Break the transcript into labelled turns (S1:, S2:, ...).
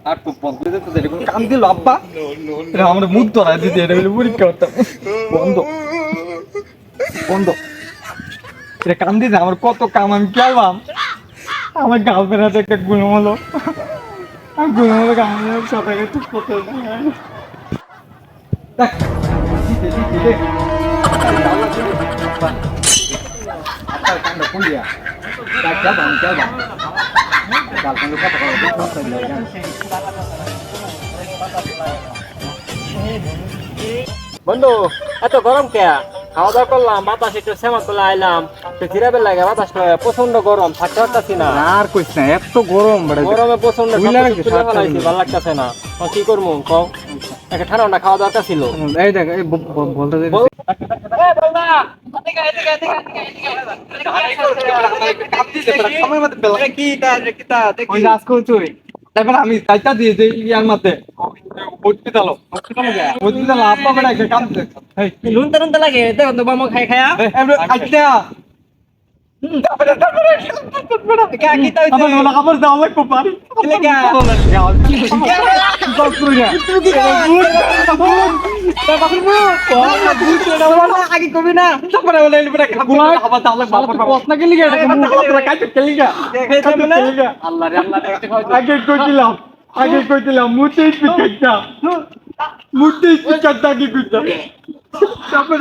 S1: আর তো বন্ধ করে দিতে দেখুন কাম দিল আব্বা এটা আমরা মুখ ধরাই দিতে এটা বলে পরীক্ষা করতাম বন্ধ বন্ধ এটা কাম দিতে আমার কত কাম আমি খেলবাম আমার গার্লফ্রেন্ড হাতে একটা গুণম হলো আর গুণম হলো কাম সবাইকে ঠিক করতে দেখ দিতে দিতে দে আপনার কান্ড পুলিয়া দেখ খেলবাম খেলবাম গার্লফ্রেন্ডের কথা কথা
S2: বন্ধু এত গরম কে খাওয়া দাওয়া করলাম বাতাস একটু সেমা করে আইলাম জিরাবের লাগে বাতাস প্রচন্ড গরম থাকতে পারতাছি না
S1: আর কইস না এত গরম বড়
S2: গরমে প্রচন্ড ভালো লাগতেছে না কি করবো কও একটা ঠান্ডা খাওয়া দরকার ছিল
S1: এই দেখ এই বলতে দে তারপর আমি চাইতা দিয়ে যে ইয়ার মাতে হসপিটাল হসপিটাল আব্বা বেড়া একটা কাম দে
S2: লুনতে লুনতে লাগে দেখো তো বামো খাই খায়া
S1: আচ্ছা খবর দাও লাগবো পারি
S2: আগে কবি না
S1: আগে কইছিলাম মুটেই পিকাইতা মুটেই পিকাইতা আগে কইতাম তারপরে